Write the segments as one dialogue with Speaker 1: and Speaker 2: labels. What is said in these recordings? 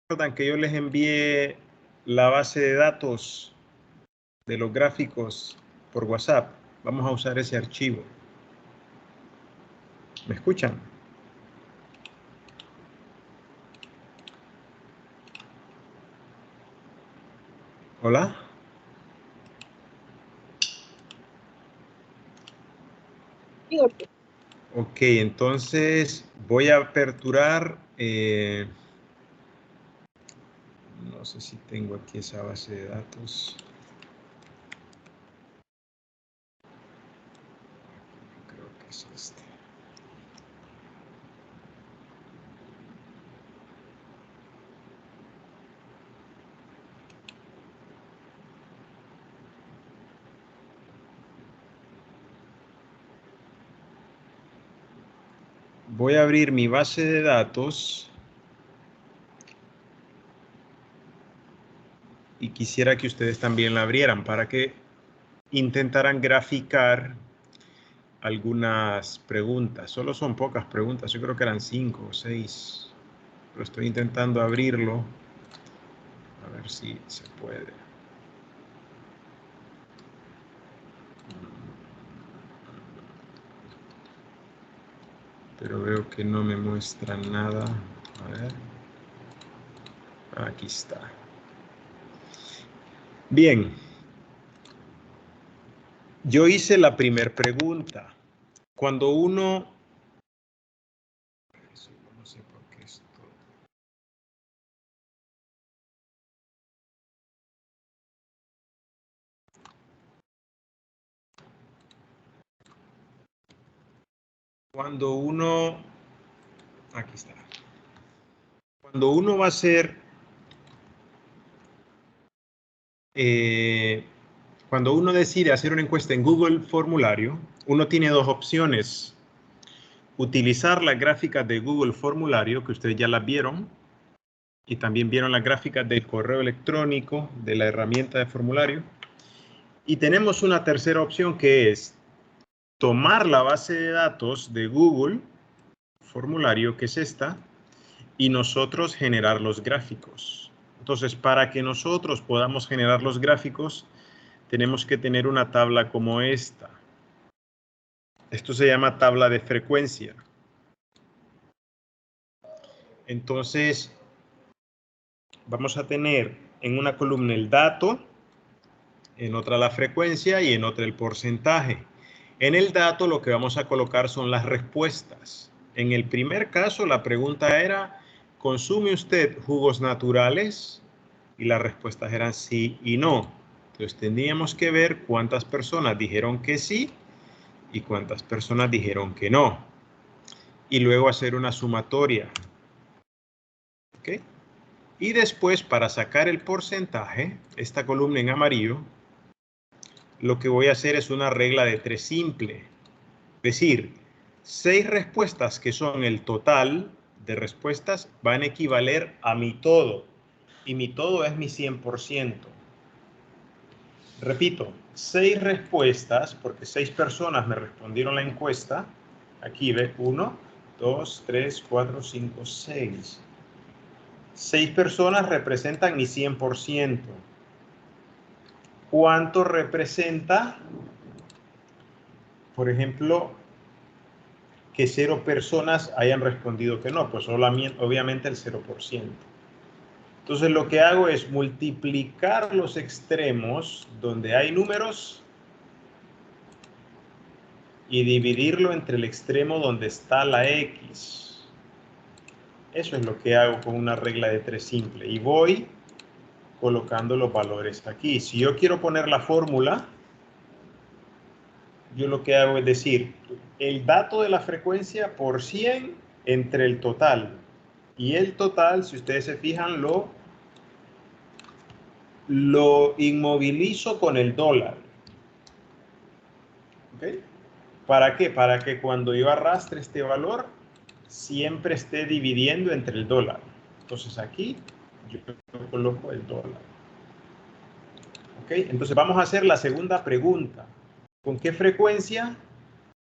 Speaker 1: ¿Recuerdan que yo les envié la base de datos de los gráficos por WhatsApp? Vamos a usar ese archivo. ¿Me escuchan? ¿Hola? Ok, entonces voy a aperturar, no sé si tengo aquí esa base de datos. Creo que es este. Voy a abrir mi base de datos y quisiera que ustedes también la abrieran para que intentaran graficar algunas preguntas. Solo son pocas preguntas, yo creo que eran 5 o 6, pero estoy intentando abrirlo a ver si se puede. Pero veo que no me muestra nada. A ver. Aquí está. Bien. Yo hice la primera pregunta. Cuando uno... No sé por qué esto... Cuando uno... Aquí está. Cuando uno va a hacer... cuando uno decide hacer una encuesta en Google Formulario, uno tiene dos opciones. Utilizar las gráficas de Google Formulario, que ustedes ya las vieron, y también vieron las gráficas del correo electrónico, de la herramienta de formulario. Y tenemos una tercera opción que es tomar la base de datos de Google Formulario, que es esta, y nosotros generar los gráficos. Entonces, para que nosotros podamos generar los gráficos, tenemos que tener una tabla como esta. Esto se llama tabla de frecuencia. Entonces, vamos a tener en una columna el dato, en otra la frecuencia y en otra el porcentaje. En el dato lo que vamos a colocar son las respuestas. En el primer caso la pregunta era, ¿consume usted jugos naturales? Y las respuestas eran sí y no. Entonces tendríamos que ver cuántas personas dijeron que sí y cuántas personas dijeron que no. Y luego hacer una sumatoria. ¿Ok? Y después, para sacar el porcentaje, esta columna en amarillo, lo que voy a hacer es una regla de 3 simple. Es decir, 6 respuestas que son el total de respuestas van a equivaler a mi todo. Y mi todo es mi 100%. Repito, 6 respuestas, porque 6 personas me respondieron la encuesta. Aquí ve, 1, 2, 3, 4, 5, 6. 6 personas representan mi 100%. ¿Cuánto representa, por ejemplo, que 0 personas hayan respondido que no? Pues obviamente el 0%. Entonces lo que hago es multiplicar los extremos donde hay números y dividirlo entre el extremo donde está la X. Eso es lo que hago con una regla de 3 simple. Y voy colocando los valores aquí. Si yo quiero poner la fórmula, yo lo que hago es decir, el dato de la frecuencia por 100 entre el total. Y el total, si ustedes se fijan, lo inmovilizo con el dólar. ¿Ok? ¿Para qué? Para que cuando yo arrastre este valor, siempre esté dividiendo entre el dólar. Entonces aquí yo coloco el dólar. ¿Ok? Entonces vamos a hacer la segunda pregunta. ¿Con qué frecuencia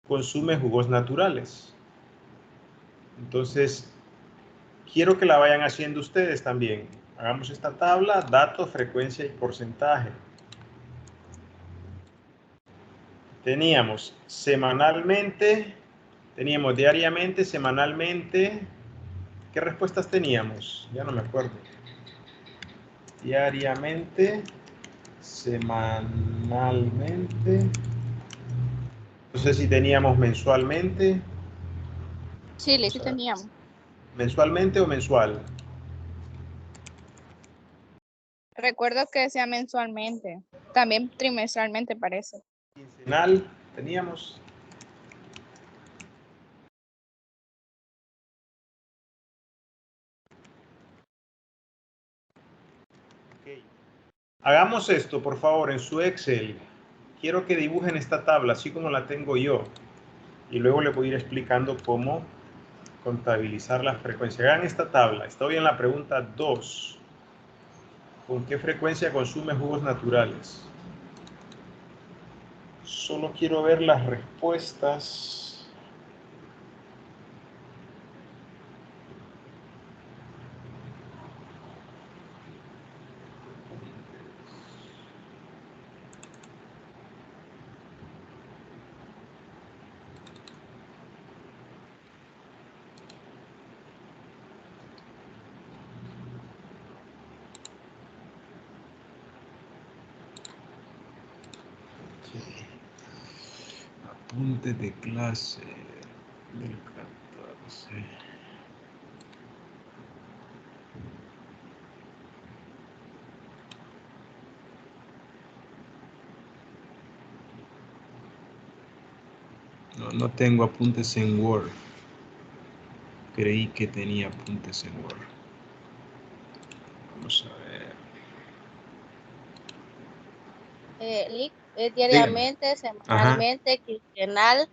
Speaker 1: consume jugos naturales? Entonces, quiero que la vayan haciendo ustedes también. Hagamos esta tabla, dato, frecuencia y porcentaje. Teníamos semanalmente, teníamos diariamente, semanalmente. ¿Qué respuestas teníamos? Ya no me acuerdo. Diariamente, semanalmente. No sé si teníamos mensualmente.
Speaker 2: Sí, sí teníamos.
Speaker 1: ¿Mensualmente o mensual?
Speaker 2: Recuerdo que decía mensualmente. También trimestralmente parece.
Speaker 1: Quincenal teníamos. Okay. Hagamos esto, por favor, en su Excel. Quiero que dibujen esta tabla, así como la tengo yo. Y luego les voy a ir explicando cómo contabilizar la frecuencia. Hagan esta tabla. Estoy en la pregunta 2. ¿Con qué frecuencia consume jugos naturales? Solo quiero ver las respuestas. Apuntes de clase del 14. No, no tengo apuntes en Word. Creí que tenía apuntes en Word. Vamos a ver.
Speaker 2: Diariamente,
Speaker 1: Ajá.
Speaker 2: semanalmente, quincenal,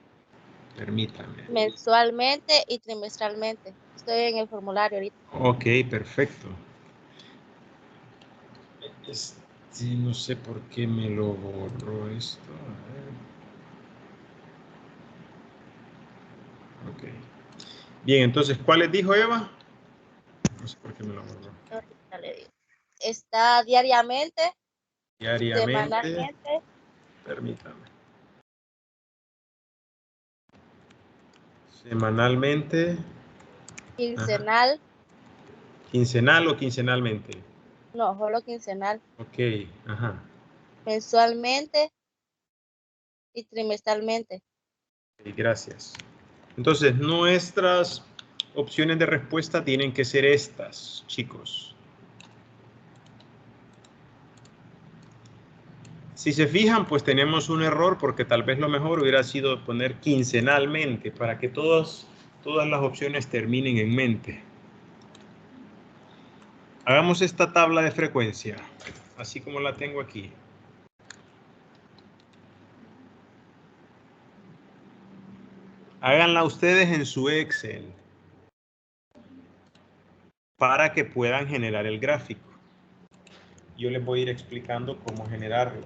Speaker 1: Permítame.
Speaker 2: mensualmente y trimestralmente. Estoy en el formulario ahorita.
Speaker 1: Ok, perfecto. Sí, no sé por qué me lo borró esto. A ver. Ok. Bien, entonces, ¿cuáles dijo Eva? No sé por qué me lo borró.
Speaker 2: Ahorita le digo. Está diariamente,
Speaker 1: Diariamente.
Speaker 2: semanalmente,
Speaker 1: Permítame. Semanalmente.
Speaker 2: quincenal,
Speaker 1: Ajá. ¿Quincenal o quincenalmente?
Speaker 2: no, solo quincenal,
Speaker 1: Ok, ajá.
Speaker 2: mensualmente y trimestralmente.
Speaker 1: Ok, gracias. Entonces, nuestras opciones de respuesta tienen que ser estas, chicos. Si se fijan, pues tenemos un error porque tal vez lo mejor hubiera sido poner quincenalmente para que todas las opciones terminen en mente. Hagamos esta tabla de frecuencia, así como la tengo aquí. Háganla ustedes en su Excel para que puedan generar el gráfico. Yo les voy a ir explicando cómo generarlo.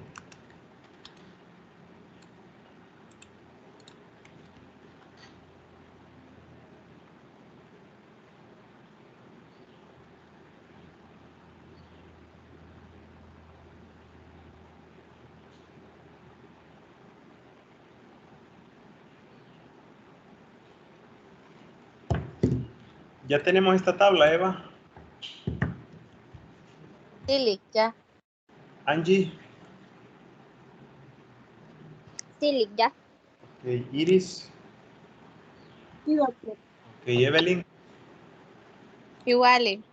Speaker 1: Ya tenemos esta tabla, Eva.
Speaker 2: Sí, ya.
Speaker 1: Angie.
Speaker 2: Sí, ya.
Speaker 1: Okay, Iris. Ok, Evelyn.
Speaker 2: Igual.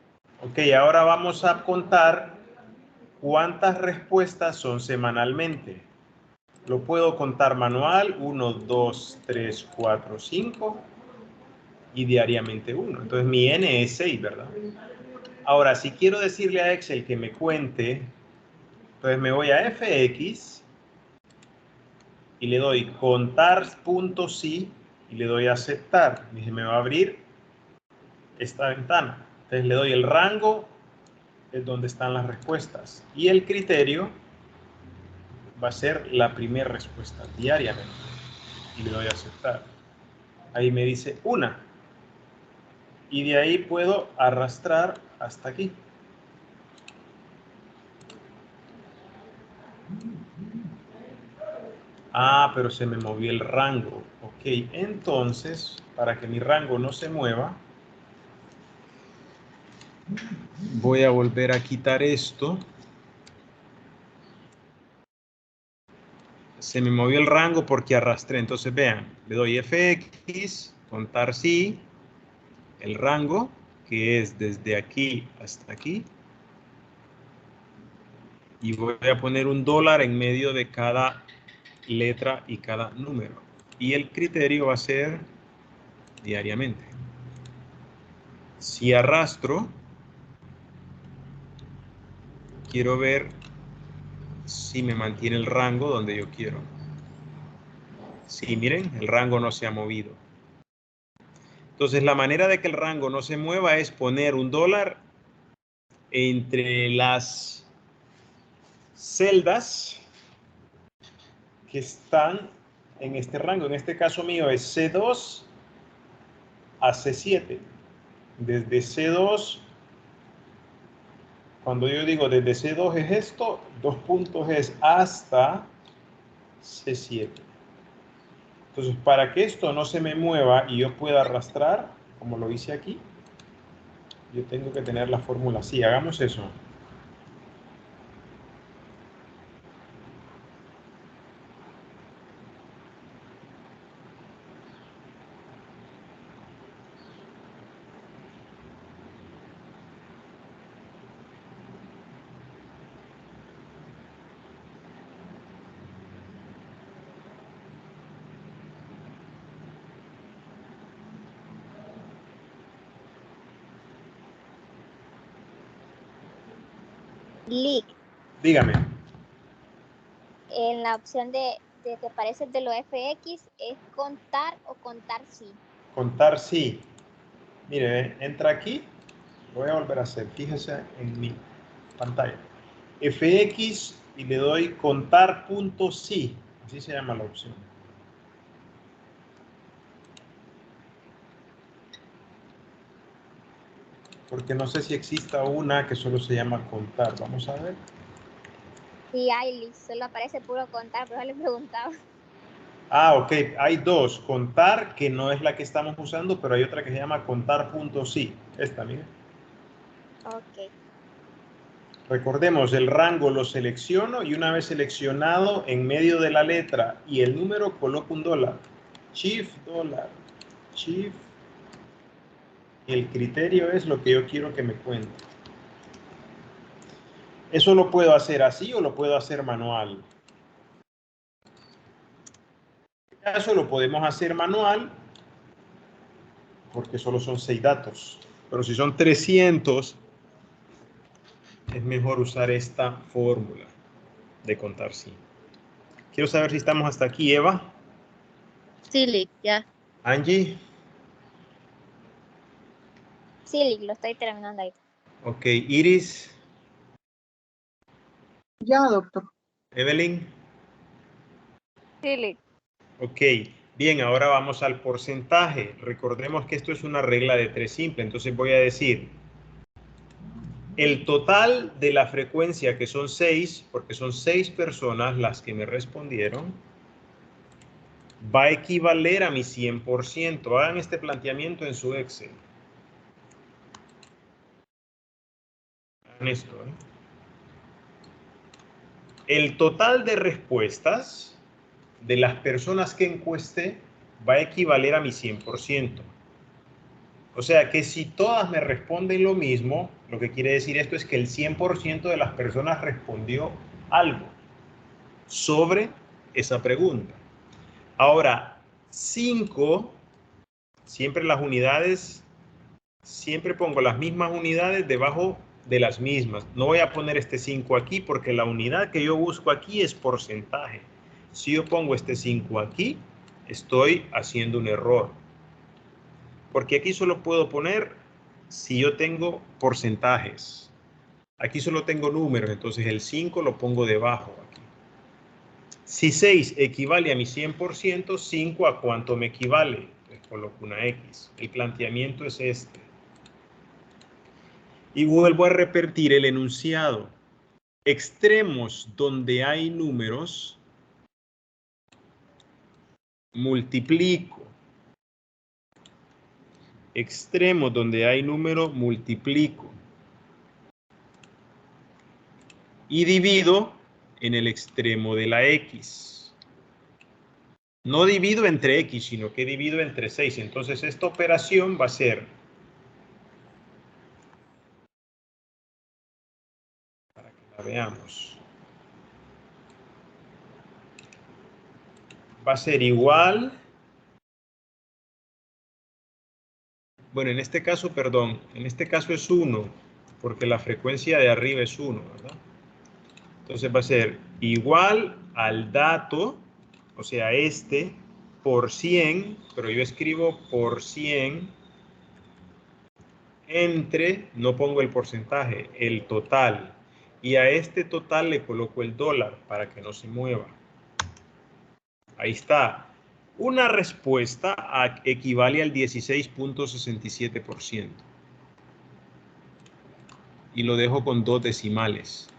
Speaker 1: Ok, ahora vamos a contar cuántas respuestas son semanalmente. Lo puedo contar manual, 1, 2, 3, 4, 5 y diariamente 1. Entonces mi N es 6, ¿verdad? Ahora, si quiero decirle a Excel que me cuente, entonces me voy a FX y le doy contar.sí y le doy a aceptar. Y se me va a abrir esta ventana. Entonces le doy el rango, es donde están las respuestas. Y el criterio va a ser la primera respuesta diariamente. Y le doy a aceptar. Ahí me dice una. Y de ahí puedo arrastrar hasta aquí. Ah, pero se me movió el rango. Ok, entonces, para que mi rango no se mueva, voy a volver a quitar esto. Se me movió el rango porque arrastré. Entonces, vean, le doy FX, contar sí, el rango, que es desde aquí hasta aquí. Y voy a poner un dólar en medio de cada letra y cada número. Y el criterio va a ser diariamente. Si arrastro, quiero ver si me mantiene el rango donde yo quiero. Sí, miren, el rango no se ha movido. Entonces, la manera de que el rango no se mueva es poner un dólar entre las celdas que están en este rango. En este caso mío es C2 a C7. Desde C2, cuando yo digo desde C2 es esto, 2 puntos es hasta C7. Entonces, para que esto no se me mueva y yo pueda arrastrar, como lo hice aquí, yo tengo que tener la fórmula así. Hagamos eso.
Speaker 2: Lick,
Speaker 1: Dígame.
Speaker 2: en la opción de que aparece de los FX, ¿es contar o contar sí?
Speaker 1: Contar sí. Mire, entra aquí. Lo voy a volver a hacer. Fíjese en mi pantalla. FX y le doy contar punto sí. Así se llama la opción. Porque no sé si exista una que solo se llama contar. Vamos a ver.
Speaker 2: Sí, hay Lick, solo aparece puro contar, pero le preguntaba.
Speaker 1: Ah, ok. Hay dos. Contar, que no es la que estamos usando, pero hay otra que se llama contar punto sí. Esta, mire.
Speaker 2: Ok.
Speaker 1: Recordemos, el rango lo selecciono y una vez seleccionado, en medio de la letra y el número coloco un dólar. Shift dólar. Shift. El criterio es lo que yo quiero que me cuente. Eso lo puedo hacer así o lo puedo hacer manual. En este caso lo podemos hacer manual porque solo son 6 datos. Pero si son 300, es mejor usar esta fórmula de contar sí. Quiero saber si estamos hasta aquí, Eva.
Speaker 2: Sí, Lick, ya.
Speaker 1: Angie.
Speaker 2: Sí, Lick, lo estoy terminando ahí.
Speaker 1: Ok, Iris.
Speaker 3: Ya, doctor.
Speaker 1: Evelyn.
Speaker 2: Sí, Lick.
Speaker 1: Ok, bien, ahora vamos al porcentaje. Recordemos que esto es una regla de 3 simple, entonces voy a decir el total de la frecuencia, que son 6, porque son 6 personas las que me respondieron, va a equivaler a mi 100%. Hagan este planteamiento en su Excel. Hagan esto, ¿eh? El total de respuestas de las personas que encuesté va a equivaler a mi 100%. O sea que si todas me responden lo mismo, lo que quiere decir esto es que el 100% de las personas respondió algo sobre esa pregunta. Ahora, 5, siempre las unidades, siempre pongo las mismas unidades debajo de las mismas. No voy a poner este 5 aquí porque la unidad que yo busco aquí es porcentaje. Si yo pongo este 5 aquí, estoy haciendo un error. Porque aquí solo puedo poner si yo tengo porcentajes. Aquí solo tengo números, entonces el 5 lo pongo debajo aquí. Si 6 equivale a mi 100%, 5 a cuánto me equivale. Entonces coloco una X. El planteamiento es este. Y vuelvo a repetir el enunciado. Extremos donde hay números, multiplico. Extremos donde hay número, multiplico. Y divido en el extremo de la X. No divido entre X, sino que divido entre 6. Entonces esta operación va a ser, para que la veamos, va a ser igual, bueno, en este caso, perdón, en este caso es 1, porque la frecuencia de arriba es 1, ¿verdad? Entonces va a ser igual al dato, o sea, este, por 100, pero yo escribo por 100, entre, no pongo el porcentaje, el total. Y a este total le coloco el dólar para que no se mueva. Ahí está. Una respuesta equivale al 16.67%. Y lo dejo con 2 decimales.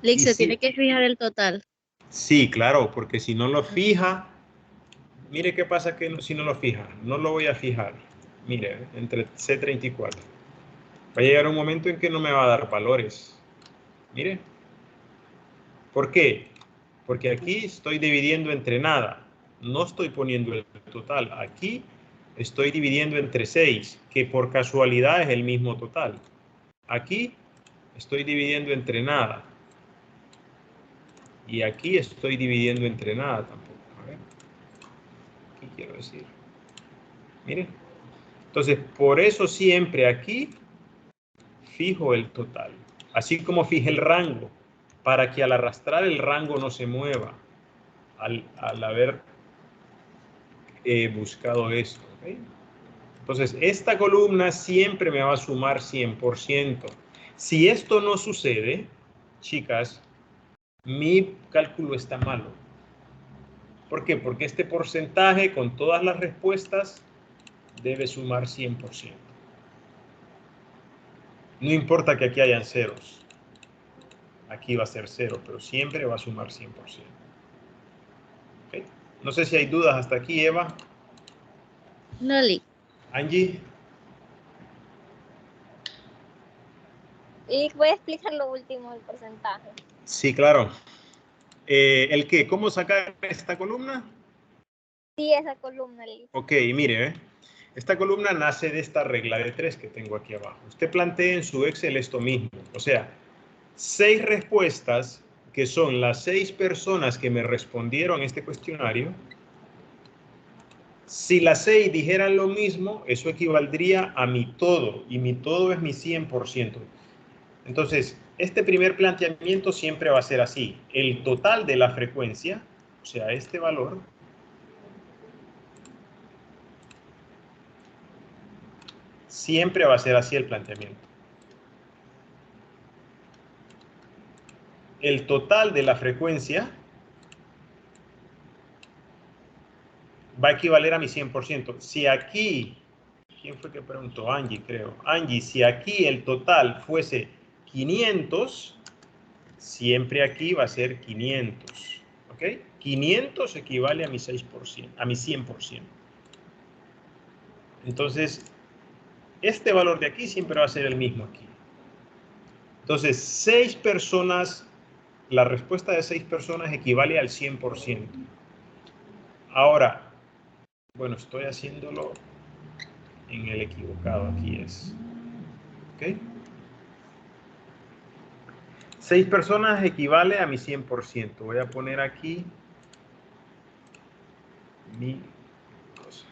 Speaker 3: Lick, se
Speaker 1: sí,
Speaker 3: tiene que fijar el total.
Speaker 1: Sí, claro, porque si no lo fija, mire qué pasa que si no lo fija. No lo voy a fijar. Mire, entre C34. Va a llegar un momento en que no me va a dar valores. Mire. ¿Por qué? Porque aquí estoy dividiendo entre nada. No estoy poniendo el total. Aquí estoy dividiendo entre 6, que por casualidad es el mismo total. Aquí estoy dividiendo entre nada. Y aquí estoy dividiendo entre nada tampoco. A ver. ¿Qué quiero decir? Miren. Entonces, por eso siempre aquí fijo el total. Así como fije el rango, para que al arrastrar el rango no se mueva. Al haber buscado esto. ¿Okay? Entonces, esta columna siempre me va a sumar 100%. Si esto no sucede, chicas, mi cálculo está malo. ¿Por qué? Porque este porcentaje con todas las respuestas debe sumar 100%. No importa que aquí hayan ceros. Aquí va a ser 0, pero siempre va a sumar 100%. ¿Okay? No sé si hay dudas hasta aquí, Eva.
Speaker 3: No, Lick.
Speaker 1: Angie.
Speaker 2: Y voy a explicar lo último del porcentaje.
Speaker 1: Sí, claro. ¿El qué? ¿Cómo sacar esta columna?
Speaker 2: Sí, esa columna, Lick.
Speaker 1: Ok, mire, esta columna nace de esta regla de 3 que tengo aquí abajo. Usted plantea en su Excel esto mismo. O sea, 6 respuestas, que son las 6 personas que me respondieron este cuestionario. Si las 6 dijeran lo mismo, eso equivaldría a mi todo. Y mi todo es mi 100%. Entonces, este primer planteamiento siempre va a ser así. El total de la frecuencia, o sea, este valor, siempre va a ser así el planteamiento. El total de la frecuencia va a equivaler a mi 100%. Si aquí, ¿quién fue que preguntó? Angie, creo. Angie, si aquí el total fuese 500, siempre aquí va a ser 500. ¿Ok? 500 equivale a mi 6%, a mi 100%. Entonces, este valor de aquí siempre va a ser el mismo aquí. Entonces, 6 personas, la respuesta de 6 personas equivale al 100%. Ahora, bueno, estoy haciéndolo en el equivocado, aquí es. ¿Ok? 6 personas equivale a mi 100%. Voy a poner aquí mi cosa.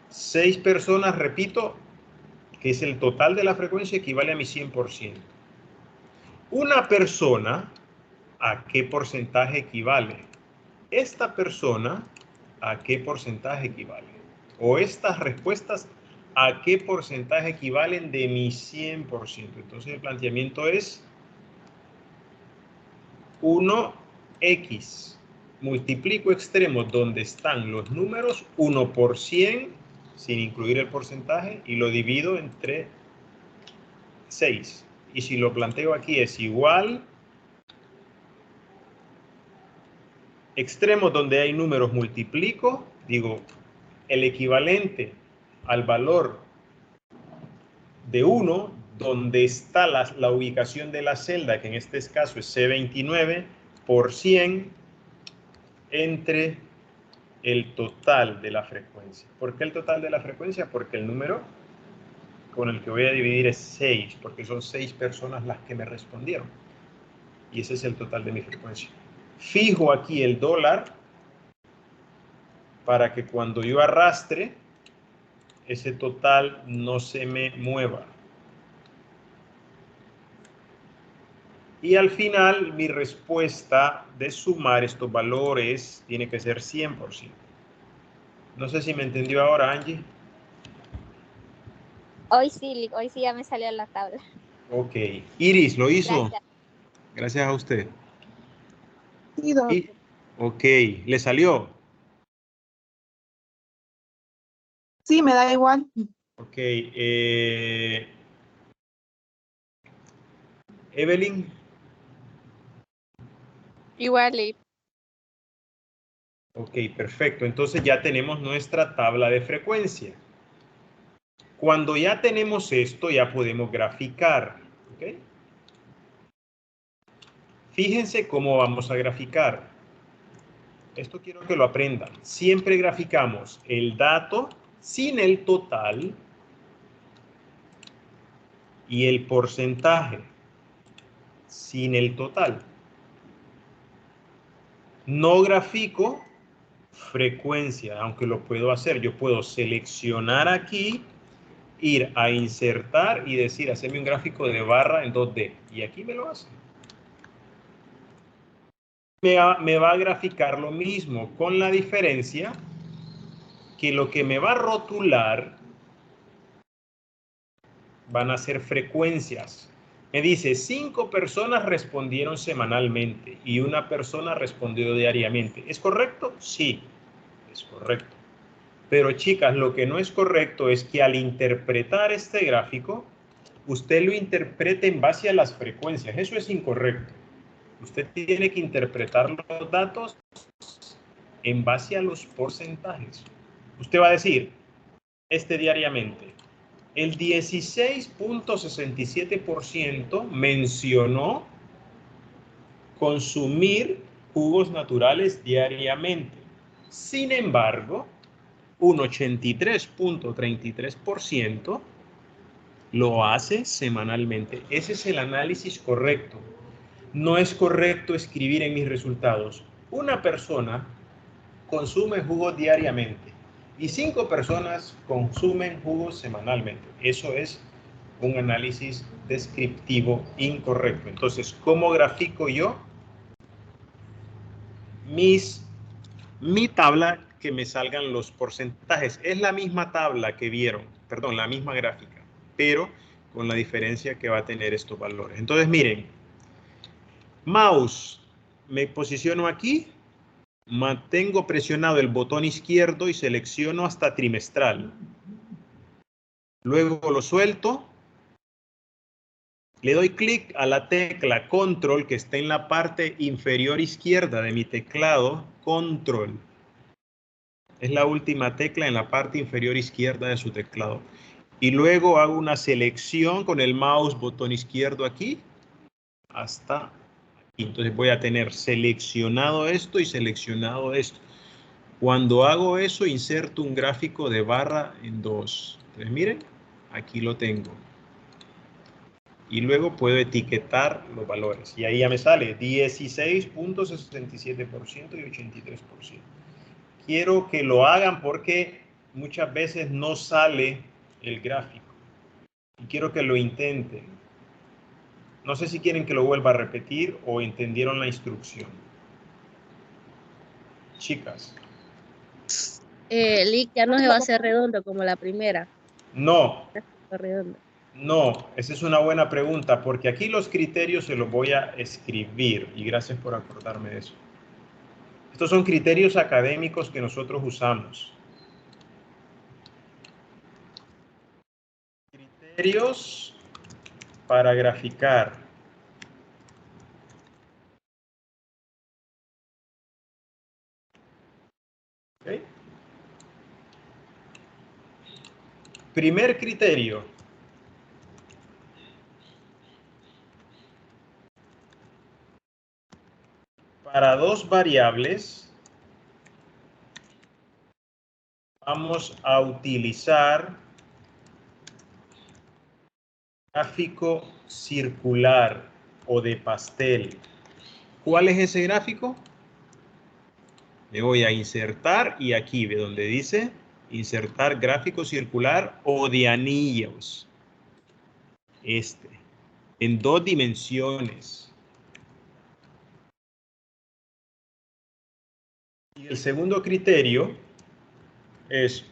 Speaker 1: 6 personas, repito, que es el total de la frecuencia, equivale a mi 100%. Una persona, ¿a qué porcentaje equivale? Esta persona, ¿a qué porcentaje equivale? O estas respuestas, ¿a qué porcentaje equivalen de mi 100%? Entonces el planteamiento es 1x. multiplico extremos donde están los números 1 por 100, sin incluir el porcentaje, y lo divido entre 6. Y si lo planteo aquí es igual, extremos donde hay números multiplico, digo, el equivalente al valor de 1, donde está la ubicación de la celda, que en este caso es C29, por 100, entre el total de la frecuencia. ¿Por qué el total de la frecuencia? Porque el número con el que voy a dividir es 6, porque son 6 personas las que me respondieron. Y ese es el total de mi frecuencia. Fijo aquí el dólar para que cuando yo arrastre, ese total no se me mueva. Y al final, mi respuesta de sumar estos valores tiene que ser 100%. No sé si me entendió ahora, Angie.
Speaker 2: Hoy sí ya me salió la tabla.
Speaker 1: Ok. Iris, ¿lo hizo?
Speaker 2: Gracias.
Speaker 1: Gracias a usted.
Speaker 4: Sí, doctor.
Speaker 1: Ok, ¿le salió?
Speaker 4: Sí, me da igual.
Speaker 1: Ok. Evelyn.
Speaker 3: Igual.
Speaker 1: Ok, perfecto. Entonces ya tenemos nuestra tabla de frecuencia. Cuando ya tenemos esto, ya podemos graficar. ¿Ok? Fíjense cómo vamos a graficar. Esto quiero que lo aprendan. Siempre graficamos el dato sin el total y el porcentaje sin el total. No grafico frecuencia, aunque lo puedo hacer. Yo puedo seleccionar aquí, ir a insertar y decir, hacerme un gráfico de barra en 2D. Y aquí me lo hace. Me va a graficar lo mismo, con la diferencia que lo que me va a rotular van a ser frecuencias. Me dice, 5 personas respondieron semanalmente y 1 persona respondió diariamente. ¿Es correcto? Sí, es correcto. Pero chicas, lo que no es correcto es que al interpretar este gráfico, usted lo interprete en base a las frecuencias. Eso es incorrecto. Usted tiene que interpretar los datos en base a los porcentajes. Usted va a decir, diariamente, el 16.67% mencionó consumir jugos naturales diariamente. Sin embargo, un 83.33% lo hace semanalmente. Ese es el análisis correcto. No es correcto escribir en mis resultados, una persona consume jugos diariamente y 5 personas consumen jugos semanalmente. Eso es un análisis descriptivo incorrecto. Entonces, ¿cómo grafico yo mi tabla que me salgan los porcentajes? Es la misma tabla que vieron, perdón, la misma gráfica, pero con la diferencia que va a tener estos valores. Entonces, miren, mouse, me posiciono aquí, mantengo presionado el botón izquierdo y selecciono hasta trimestral. Luego lo suelto. Le doy clic a la tecla Control que está en la parte inferior izquierda de mi teclado. Control. Es la última tecla en la parte inferior izquierda de su teclado. Y luego hago una selección con el mouse botón izquierdo aquí hasta aquí. Entonces voy a tener seleccionado esto y seleccionado esto. Cuando hago eso, inserto un gráfico de barra en 2. Entonces, miren, aquí lo tengo. Y luego puedo etiquetar los valores. Y ahí ya me sale 16.67% y 83%. Quiero que lo hagan porque muchas veces no sale el gráfico. Y quiero que lo intenten. No sé si quieren que lo vuelva a repetir o entendieron la instrucción. Chicas.
Speaker 3: Lick ya no se va a hacer redondo como la primera.
Speaker 1: No.
Speaker 3: Redondo.
Speaker 1: No, esa es una buena pregunta, porque aquí los criterios se los voy a escribir, y gracias por acordarme de eso. Estos son criterios académicos que nosotros usamos. Criterios para graficar. ¿Okay? Primer criterio. Para dos variables vamos a utilizar gráfico circular o de pastel. ¿Cuál es ese gráfico? Le voy a insertar y aquí ve donde dice insertar gráfico circular o de anillos. En 2 dimensiones. Y el segundo criterio es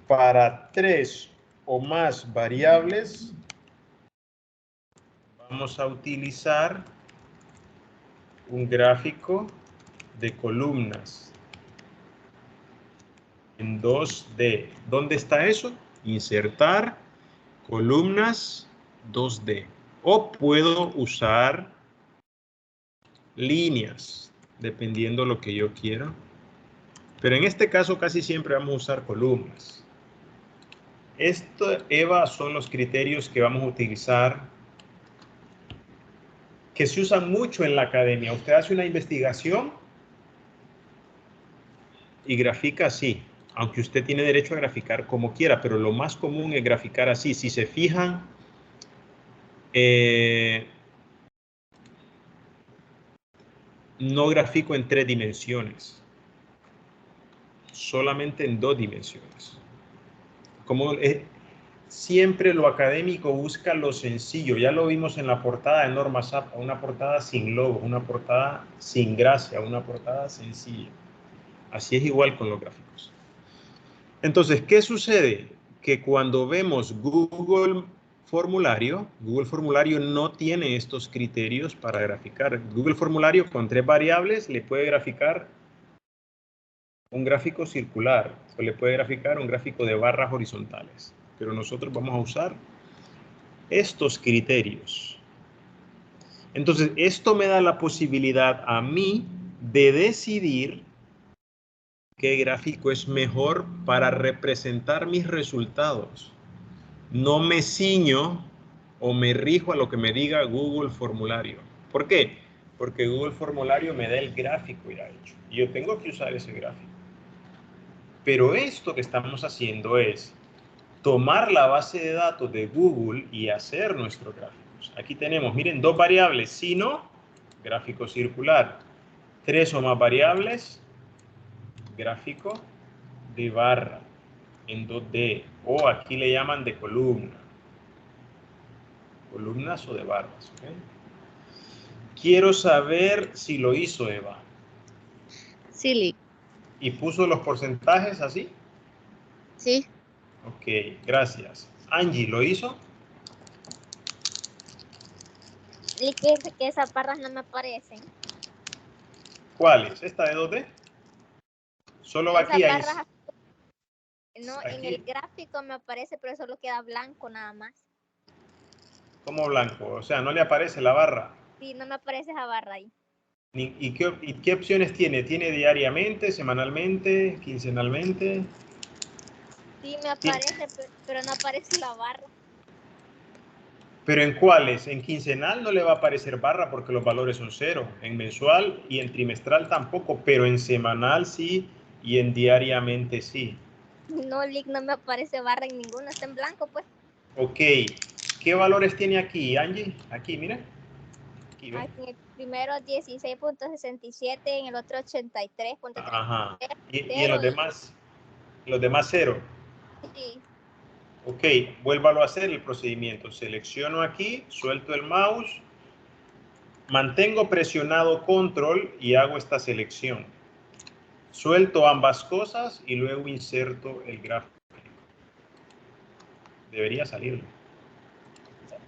Speaker 1: para 3 o más variables vamos a utilizar un gráfico de columnas en 2D. ¿Dónde está eso? Insertar columnas 2D. O puedo usar líneas, dependiendo lo que yo quiera. Pero en este caso casi siempre vamos a usar columnas. Esto, Eva, son los criterios que vamos a utilizar, que se usan mucho en la academia. Usted hace una investigación y grafica así, aunque usted tiene derecho a graficar como quiera, pero lo más común es graficar así. Si se fijan, no grafico en 3 dimensiones, solamente en 2 dimensiones. Como siempre lo académico busca lo sencillo, ya lo vimos en la portada de Norma Zappa, una portada sin logo, una portada sin gracia, una portada sencilla. Así es igual con los gráficos. Entonces, ¿qué sucede? Que cuando vemos Google Formulario no tiene estos criterios para graficar. Google Formulario con 3 variables le puede graficar un gráfico circular o le puede graficar un gráfico de barras horizontales. Pero nosotros vamos a usar estos criterios. Entonces, esto me da la posibilidad a mí de decidir qué gráfico es mejor para representar mis resultados. No me ciño o me rijo a lo que me diga Google Formulario. ¿Por qué? Porque Google Formulario me da el gráfico ya hecho. Y yo tengo que usar ese gráfico. Pero esto que estamos haciendo es tomar la base de datos de Google y hacer nuestros gráficos. Aquí tenemos, miren, 2 variables, sino gráfico circular. 3 o más variables, gráfico de barra en 2D, o aquí le llaman de columna. Columnas o de barras, ¿ok? Quiero saber si lo hizo Eva.
Speaker 3: Sí, Lick.
Speaker 1: ¿Y puso los porcentajes así?
Speaker 3: Sí.
Speaker 1: Ok, gracias. Angie, ¿lo hizo?
Speaker 2: Y que esas barras no me aparecen.
Speaker 1: ¿Cuáles? ¿Esta de 2D? Solo
Speaker 2: Esas
Speaker 1: aquí hay...
Speaker 2: barras, no,
Speaker 1: aquí.
Speaker 2: en el gráfico me aparece, pero solo queda blanco nada más.
Speaker 1: ¿Cómo blanco? O sea, ¿no le aparece la barra?
Speaker 2: Sí, no me aparece esa barra ahí.
Speaker 1: ¿Y qué opciones tiene? ¿Tiene diariamente, semanalmente, quincenalmente?
Speaker 2: Sí, me aparece, pero no aparece la barra.
Speaker 1: ¿Pero en cuáles? En quincenal no le va a aparecer barra porque los valores son 0. En mensual y en trimestral tampoco, pero en semanal sí y en diariamente sí.
Speaker 2: No, Lick, no me aparece barra en ninguno, está en blanco, pues.
Speaker 1: Ok. ¿Qué valores tiene aquí, Angie? Aquí, mira. Aquí, ¿ve?
Speaker 2: Aquí en el primero 16.67, en el otro 83.33.
Speaker 1: Ajá. ¿Y en
Speaker 2: 0
Speaker 1: los demás 0?
Speaker 2: sí.
Speaker 1: Ok, vuélvalo a hacer el procedimiento. Selecciono aquí, suelto el mouse, mantengo presionado control y hago esta selección. Suelto ambas cosas y luego inserto el gráfico. Debería salirlo.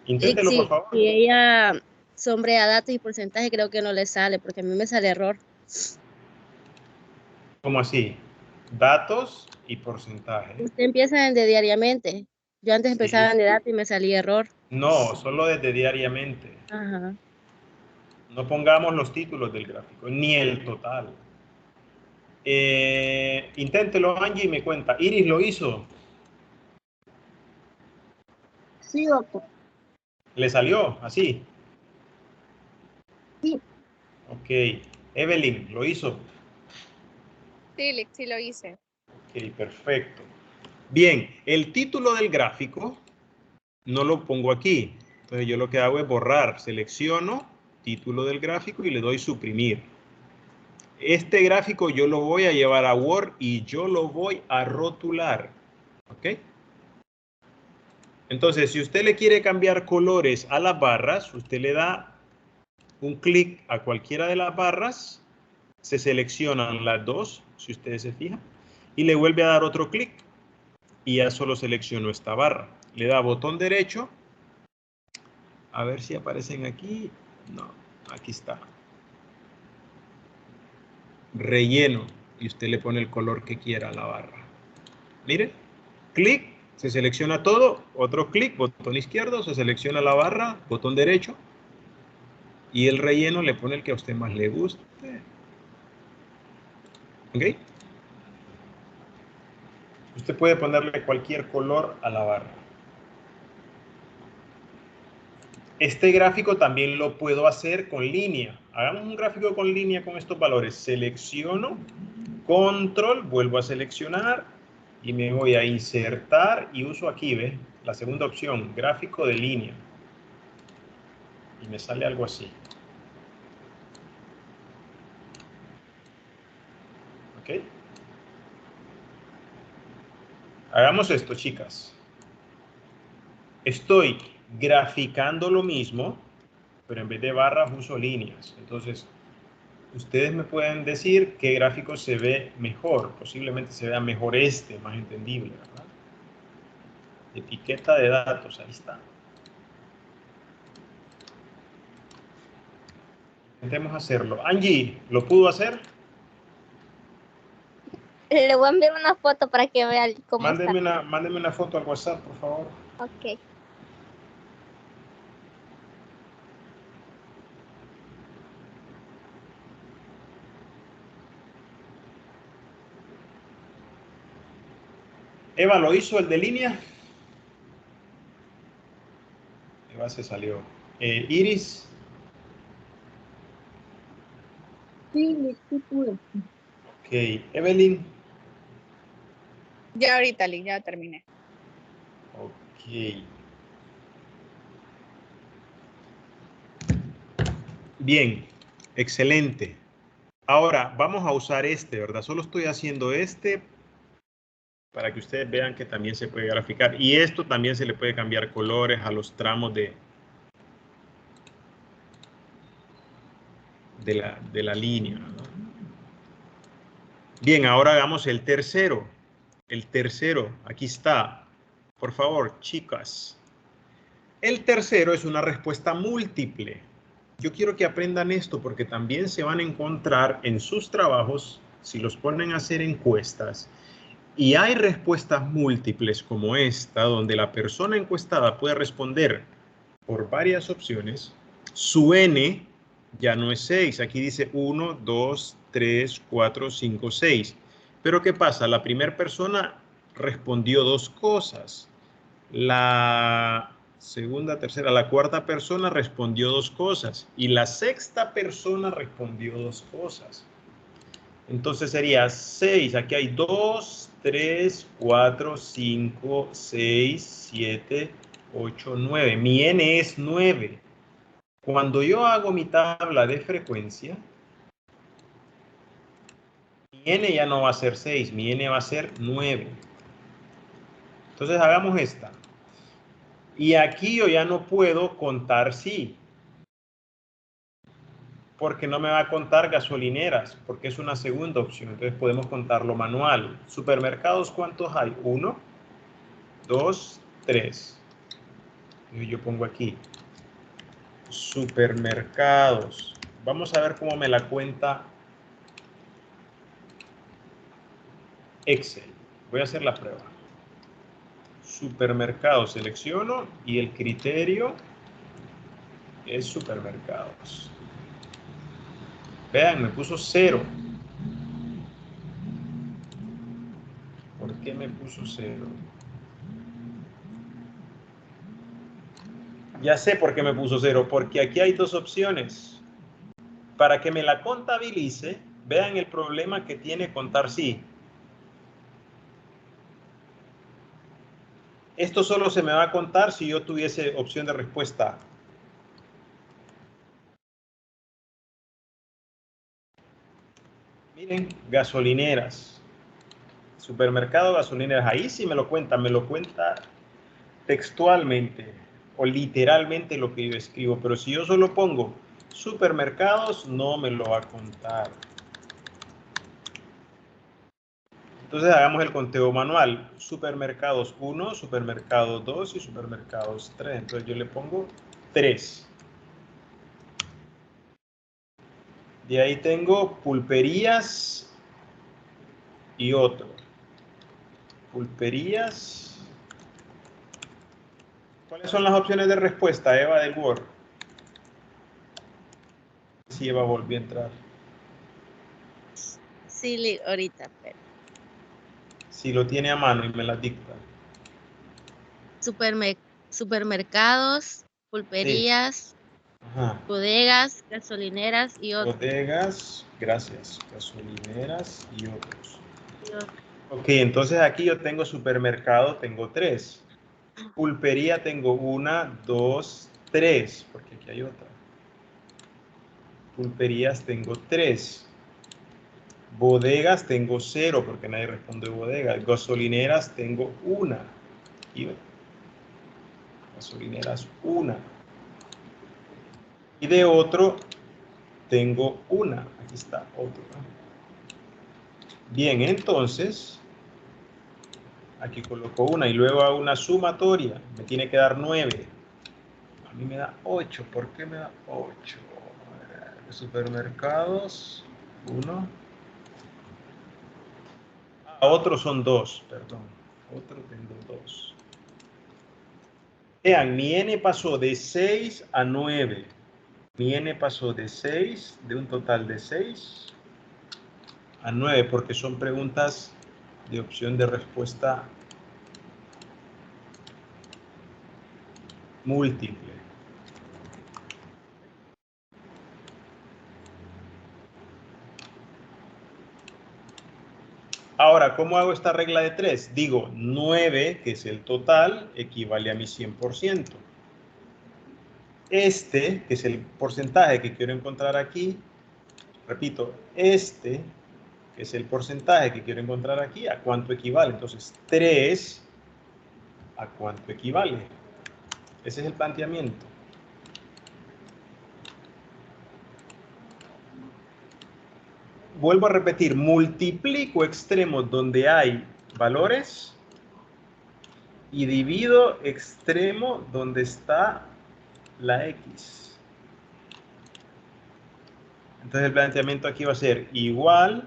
Speaker 1: Inténtelo, por
Speaker 3: Sí,
Speaker 1: favor.
Speaker 3: si ella sombrea datos y porcentaje, creo que no le sale, porque a mí me sale error.
Speaker 1: ¿Cómo así? Datos y porcentaje.
Speaker 3: Usted empieza en de diariamente. Yo antes empezaba
Speaker 1: Sí.
Speaker 3: en de datos y me salía error.
Speaker 1: No, solo desde diariamente.
Speaker 3: Ajá.
Speaker 1: No pongamos los títulos del gráfico, ni el total. Inténtelo, Angie, y me cuenta. Iris lo hizo.
Speaker 4: Sí, doctor.
Speaker 1: ¿Le salió así?
Speaker 4: Sí.
Speaker 1: Ok. Evelyn lo hizo.
Speaker 5: Sí, Lick, sí lo hice.
Speaker 1: Ok, perfecto. Bien, el título del gráfico no lo pongo aquí. Entonces yo lo que hago es borrar. Selecciono título del gráfico y le doy suprimir. Este gráfico yo lo voy a llevar a Word y yo lo voy a rotular. ¿Ok? Entonces, si usted le quiere cambiar colores a las barras, usted le da un clic a cualquiera de las barras, se seleccionan las dos, si ustedes se fijan, y le vuelve a dar otro clic y ya solo seleccionó esta barra. Le da botón derecho, a ver si aparecen aquí, no, aquí está. Relleno, y usted le pone el color que quiera a la barra. Miren, clic, se selecciona todo, otro clic, botón izquierdo, se selecciona la barra, botón derecho, y el relleno le pone el que a usted más le guste. ¿Ok? Usted puede ponerle cualquier color a la barra. Este gráfico también lo puedo hacer con línea. Hagamos un gráfico con línea con estos valores. Selecciono, control, vuelvo a seleccionar y me voy a insertar y uso aquí, ¿ves? La segunda opción, gráfico de línea. Y me sale algo así. ¿Ok? Hagamos esto, chicas. Estoy graficando lo mismo, pero en vez de barras uso líneas. Entonces, ustedes me pueden decir qué gráfico se ve mejor. Posiblemente se vea mejor este, más entendible, ¿verdad? Etiqueta de datos, ahí está. Intentemos hacerlo. Angie, ¿lo pudo hacer?
Speaker 2: Le voy a enviar una foto para que vean cómo está.
Speaker 1: Mándeme una foto al WhatsApp, por favor.
Speaker 2: Ok.
Speaker 1: Eva, ¿lo hizo el de línea? Eva se salió. Iris.
Speaker 4: Sí, Lick, sí pude.
Speaker 1: Ok. Evelyn.
Speaker 5: Ya ahorita, Lick, ya terminé.
Speaker 1: Ok. Bien, excelente. Ahora vamos a usar este, ¿verdad? Solo estoy haciendo este para que ustedes vean que también se puede graficar. Y esto también se le puede cambiar colores a los tramos de la línea, ¿verdad? Bien, ahora hagamos el tercero. El tercero, aquí está. Por favor, chicas. El tercero es una respuesta múltiple. Yo quiero que aprendan esto porque también se van a encontrar en sus trabajos, si los ponen a hacer encuestas, y hay respuestas múltiples como esta, donde la persona encuestada puede responder por varias opciones. Su N ya no es 6. Aquí dice 1, 2, 3, 4, 5, 6. Pero ¿qué pasa? La primera persona respondió dos cosas. La segunda, tercera, la cuarta persona respondió dos cosas. Y la sexta persona respondió dos cosas. Entonces sería 6. Aquí hay 2, 3, 4, 5, 6, 7, 8, 9. Mi N es 9. Cuando yo hago mi tabla de frecuencia, mi N ya no va a ser 6, mi N va a ser 9. Entonces hagamos esta. Y aquí yo ya no puedo contar sí, porque no me va a contar gasolineras, porque es una segunda opción. Entonces podemos contarlo manual. Supermercados, ¿cuántos hay? 1, 2, 3. Yo pongo aquí. Supermercados. Vamos a ver cómo me la cuenta Excel. Voy a hacer la prueba. Supermercado selecciono y el criterio es supermercados. Vean, me puso 0. ¿Por qué me puso 0? Ya sé por qué me puso 0, porque aquí hay dos opciones. Para que me la contabilice, vean el problema que tiene contar sí. Esto solo se me va a contar si yo tuviese opción de respuesta. Miren, gasolineras. Supermercado, gasolineras. Ahí sí me lo cuenta textualmente o literalmente lo que yo escribo. Pero si yo solo pongo supermercados, no me lo va a contar. Entonces hagamos el conteo manual. Supermercados 1, supermercados 2 y supermercados 3. Entonces yo le pongo 3. De ahí tengo pulperías y otro. Pulperías. ¿Cuáles son las opciones de respuesta, Eva del Word? Si Eva volvió a entrar.
Speaker 3: Sí, ahorita, pero
Speaker 1: Si lo tiene a mano y me las dicta.
Speaker 3: supermercados,
Speaker 1: Sí.
Speaker 3: pulperías,
Speaker 1: Ajá.
Speaker 3: bodegas, gasolineras y otros.
Speaker 1: Bodegas, gracias. Gasolineras y otros.
Speaker 3: Y otros.
Speaker 1: Ok, entonces aquí yo tengo supermercado, tengo 3. Pulpería tengo 1, 2, 3, porque aquí hay otra. Pulperías tengo 3. Bodegas tengo 0, porque nadie responde bodegas. Gasolineras tengo 1. Y gasolineras 1. Y de otro tengo 1. Aquí está otro. Bien, entonces, aquí coloco 1 y luego hago una sumatoria. Me tiene que dar 9. A mí me da 8. ¿Por qué me da 8? Supermercados, 1. Otros son 2, perdón. Otro tengo 2. Vean, mi n pasó de 6 a 9. Mi n pasó de 6, de un total de 6 a 9, porque son preguntas de opción de respuesta múltiple. Ahora, ¿cómo hago esta regla de 3? Digo, 9, que es el total, equivale a mi 100%. Este, que es el porcentaje que quiero encontrar aquí, repito, este, que es el porcentaje que quiero encontrar aquí, ¿a cuánto equivale? Entonces, 3, ¿a cuánto equivale? Ese es el planteamiento. Vuelvo a repetir, multiplico extremos donde hay valores y divido extremo donde está la X. Entonces el planteamiento aquí va a ser igual,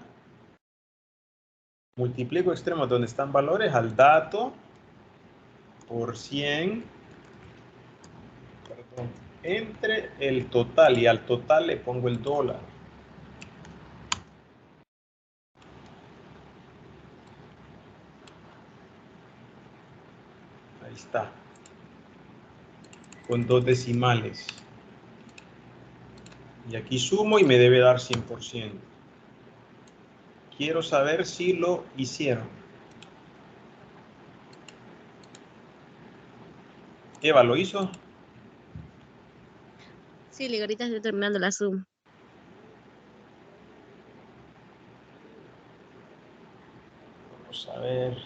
Speaker 1: multiplico extremos donde están valores al dato por 100, perdón, entre el total, y al total le pongo el dólar. Ahí está. Con 2 decimales. Y aquí sumo y me debe dar 100%. Quiero saber si lo hicieron. Eva, ¿lo hizo?
Speaker 3: Sí, ahorita estoy terminando la Zoom.
Speaker 1: Vamos a ver.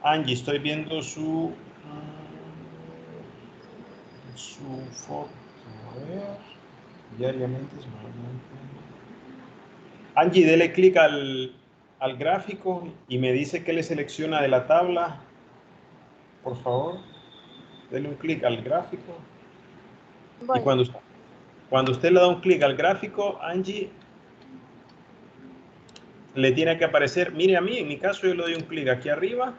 Speaker 1: Angie, estoy viendo su foto. A ver. Diariamente es normalmente. Angie, dele clic al gráfico y me dice que le selecciona de la tabla. Por favor, dele un clic al gráfico. Y
Speaker 2: Voy.
Speaker 1: cuando usted le da un clic al gráfico, Angie, le tiene que aparecer, mire a mí, en mi caso yo le doy un clic aquí arriba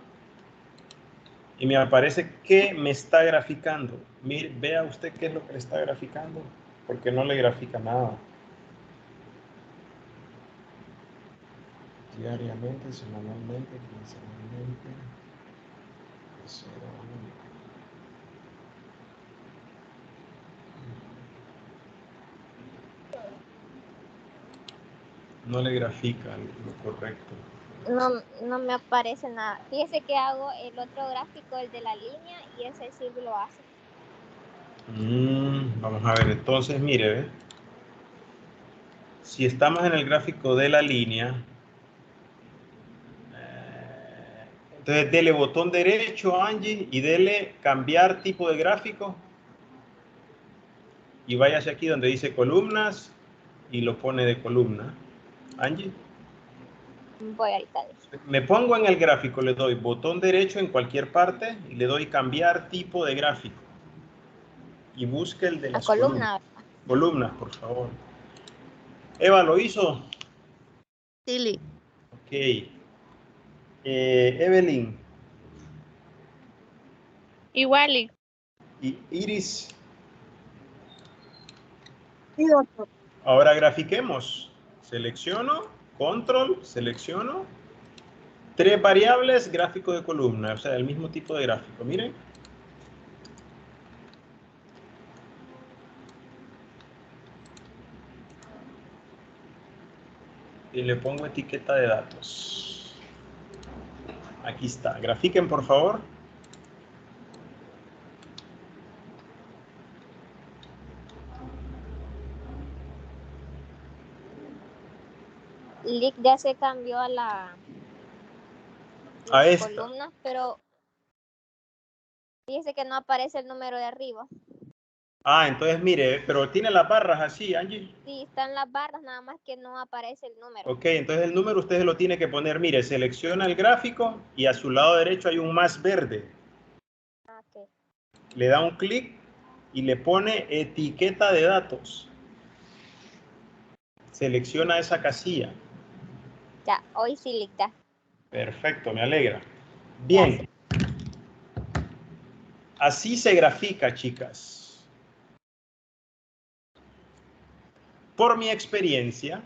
Speaker 1: y me aparece que me está graficando. Mire, vea usted qué es lo que le está graficando, porque no le grafica nada. Diariamente, semanalmente, quincenalmente. No le grafica lo correcto.
Speaker 2: No me aparece nada. Fíjese que hago el otro gráfico, el de la línea, y ese sí lo hace.
Speaker 1: Vamos a ver, entonces, mire, ¿ve? Si estamos en el gráfico de la línea, entonces dele botón derecho, Angie, y dele cambiar tipo de gráfico. Y váyase aquí donde dice columnas y lo pone de columna. Angie.
Speaker 2: Voy ahorita.
Speaker 1: Me pongo en el gráfico, le doy botón derecho en cualquier parte y le doy cambiar tipo de gráfico. Y busque el de las columnas. Columnas, por favor. Eva, ¿lo hizo?
Speaker 3: Sí.
Speaker 1: Ok. Evelyn.
Speaker 5: Igual.
Speaker 1: Y Iris.
Speaker 4: Sí, doctor.
Speaker 1: Ahora grafiquemos. Selecciono, control, selecciono. 3 variables, gráfico de columna. O sea, el mismo tipo de gráfico. Miren. Y le pongo etiqueta de datos. Aquí está. Grafiquen, por favor.
Speaker 2: Lick ya se cambió a las
Speaker 1: esta.
Speaker 2: columnas, pero fíjese que no aparece el número de arriba.
Speaker 1: Ah, entonces mire, pero tiene las barras así, Angie.
Speaker 2: Sí, están las barras, nada más que no aparece el número.
Speaker 1: Ok, entonces el número usted lo tiene que poner, mire, selecciona el gráfico y a su lado derecho hay un más verde.
Speaker 2: Okay.
Speaker 1: Le da un clic y le pone etiqueta de datos. Selecciona esa casilla.
Speaker 2: Ya, hoy sí, Lick ya.
Speaker 1: Perfecto, me alegra. Bien. Así se grafica, chicas. Por mi experiencia,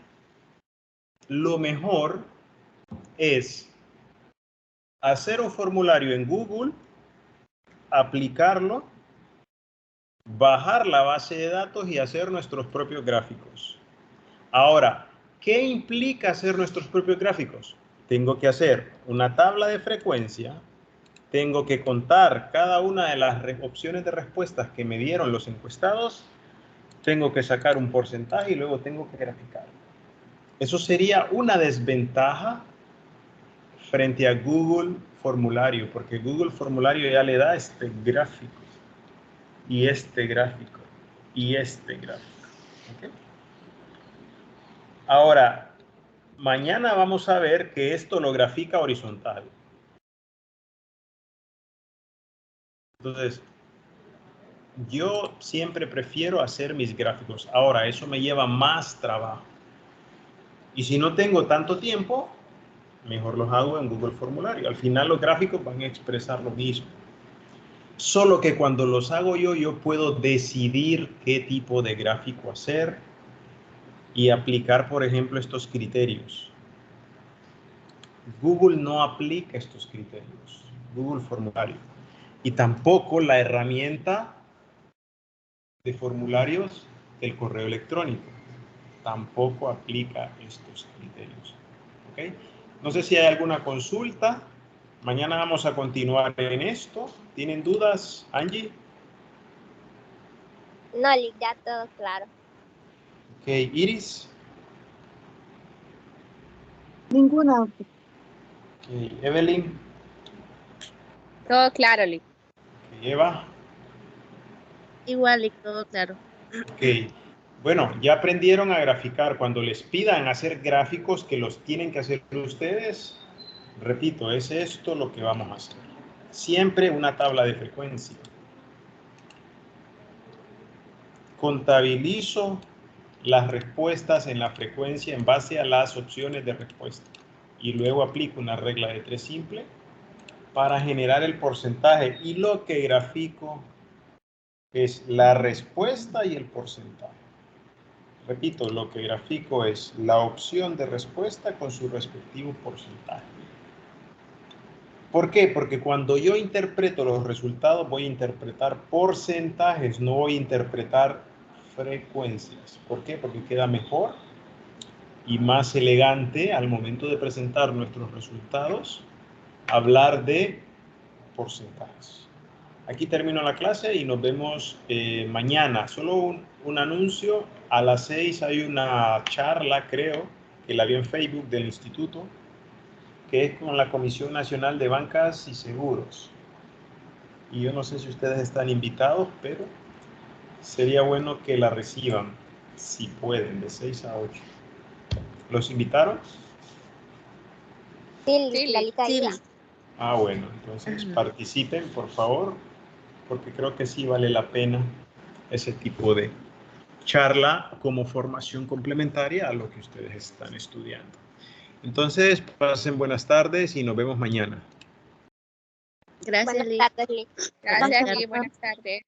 Speaker 1: lo mejor es hacer un formulario en Google, aplicarlo, bajar la base de datos y hacer nuestros propios gráficos. Ahora, ¿qué implica hacer nuestros propios gráficos? Tengo que hacer una tabla de frecuencia, tengo que contar cada una de las opciones de respuestas que me dieron los encuestados, tengo que sacar un porcentaje y luego tengo que graficar. Eso sería una desventaja frente a Google Formulario, porque Google Formulario ya le da este gráfico y este gráfico y este gráfico. ¿Okay? Ahora, mañana vamos a ver que esto lo grafica horizontal. Entonces, yo siempre prefiero hacer mis gráficos. Ahora, eso me lleva más trabajo. Y si no tengo tanto tiempo, mejor los hago en Google Formulario. Al final los gráficos van a expresar lo mismo. Solo que cuando los hago yo puedo decidir qué tipo de gráfico hacer y aplicar, por ejemplo, estos criterios. Google no aplica estos criterios, Google Formulario. Y tampoco la herramienta de formularios del correo electrónico. Tampoco aplica estos criterios. ¿Okay? No sé si hay alguna consulta. Mañana vamos a continuar en esto. ¿Tienen dudas, Angie?
Speaker 2: No, Lick, ya todo claro.
Speaker 1: Ok, Iris.
Speaker 4: Ninguna, doctor.
Speaker 1: Ok, Evelyn.
Speaker 5: Todo claro, Lick.
Speaker 1: Ok, Eva.
Speaker 3: Igual y todo claro.
Speaker 1: Ok. Bueno, ya aprendieron a graficar. Cuando les pidan hacer gráficos que los tienen que hacer ustedes, repito, es esto lo que vamos a hacer. Siempre una tabla de frecuencia. Contabilizo las respuestas en la frecuencia en base a las opciones de respuesta. y luego aplico una regla de 3 simple para generar el porcentaje, y lo que grafico es la respuesta y el porcentaje. Repito, lo que grafico es la opción de respuesta con su respectivo porcentaje. ¿Por qué? Porque cuando yo interpreto los resultados voy a interpretar porcentajes, no voy a interpretar frecuencias. ¿Por qué? Porque queda mejor y más elegante al momento de presentar nuestros resultados hablar de porcentajes. Aquí termino la clase y nos vemos mañana. Solo un anuncio. A las 6 hay una charla, creo, que la vi en Facebook del instituto, que es con la Comisión Nacional de Bancas y Seguros. Y yo no sé si ustedes están invitados, pero sería bueno que la reciban, si pueden, de 6 a 8. ¿Los invitaron?
Speaker 2: Sí, la lista.
Speaker 1: Ah, bueno, entonces participen, por favor, porque creo que sí vale la pena ese tipo de charla como formación complementaria a lo que ustedes están estudiando. Entonces, pasen buenas tardes y nos vemos mañana.
Speaker 3: Gracias,
Speaker 2: Buenas
Speaker 3: Lick.
Speaker 2: tardes, Lick.
Speaker 5: Gracias, Lick. Buenas tardes.